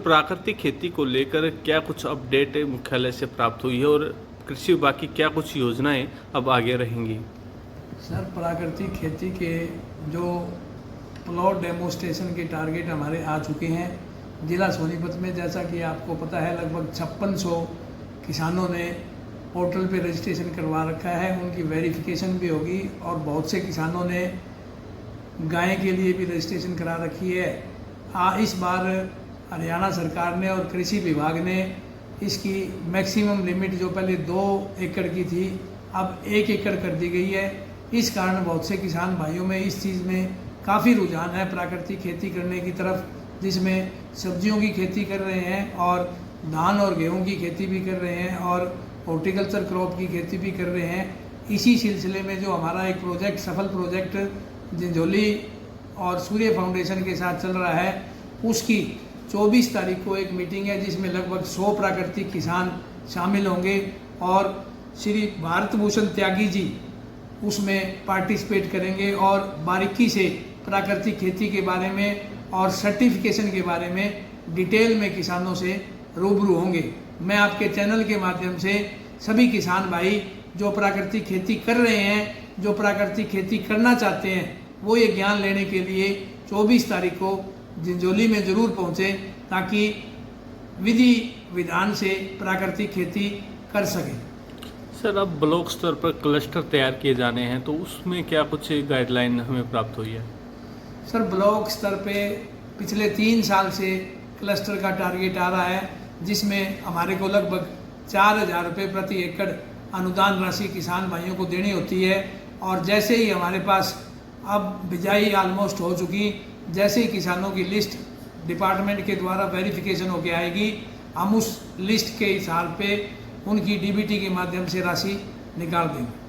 प्राकृतिक खेती को लेकर क्या कुछ अपडेट मुख्यालय से प्राप्त हुई है और कृषि विभाग की क्या कुछ योजनाएं अब आगे रहेंगी? सर, प्राकृतिक खेती के जो प्लॉट डेमोस्ट्रेशन के टारगेट हमारे आ चुके हैं जिला सोनीपत में। जैसा कि आपको पता है, लगभग 5600 किसानों ने पोर्टल पे रजिस्ट्रेशन करवा रखा है, उनकी वेरिफिकेशन भी होगी और बहुत से किसानों ने गाय के लिए भी रजिस्ट्रेशन करा रखी है। इस बार हरियाणा सरकार ने और कृषि विभाग ने इसकी मैक्सिमम लिमिट जो पहले 2 एकड़ की थी अब 1 एकड़ कर दी गई है। इस कारण बहुत से किसान भाइयों में इस चीज़ में काफ़ी रुझान है प्राकृतिक खेती करने की तरफ, जिसमें सब्जियों की खेती कर रहे हैं और धान और गेहूं की खेती भी कर रहे हैं और हॉर्टिकल्चर क्रॉप की खेती भी कर रहे हैं। इसी सिलसिले में जो हमारा एक प्रोजेक्ट, सफल प्रोजेक्ट जिंजोली और सूर्य फाउंडेशन के साथ चल रहा है, उसकी 24 तारीख को एक मीटिंग है जिसमें लगभग 100 प्राकृतिक किसान शामिल होंगे और श्री भारत भूषण त्यागी जी उसमें पार्टिसिपेट करेंगे और बारीकी से प्राकृतिक खेती के बारे में और सर्टिफिकेशन के बारे में डिटेल में किसानों से रूबरू होंगे। मैं आपके चैनल के माध्यम से सभी किसान भाई जो प्राकृतिक खेती कर रहे हैं, जो प्राकृतिक खेती करना चाहते हैं, वो ये ज्ञान लेने के लिए 24 तारीख को जिंजोली में ज़रूर पहुँचे ताकि विधि विधान से प्राकृतिक खेती कर सकें। सर, अब ब्लॉक स्तर पर क्लस्टर तैयार किए जाने हैं, तो उसमें क्या कुछ गाइडलाइन हमें प्राप्त हुई है? सर, ब्लॉक स्तर पे पिछले 3 साल से क्लस्टर का टारगेट आ रहा है, जिसमें हमारे को लगभग 4000 रुपये प्रति एकड़ अनुदान राशि किसान भाइयों को देनी होती है। और जैसे ही हमारे पास अब बिजाई ऑलमोस्ट हो चुकी, जैसे ही किसानों की लिस्ट डिपार्टमेंट के द्वारा वेरिफिकेशन होके आएगी, हम उस लिस्ट के हिसाब पे उनकी डीबीटी के माध्यम से राशि निकाल देंगे।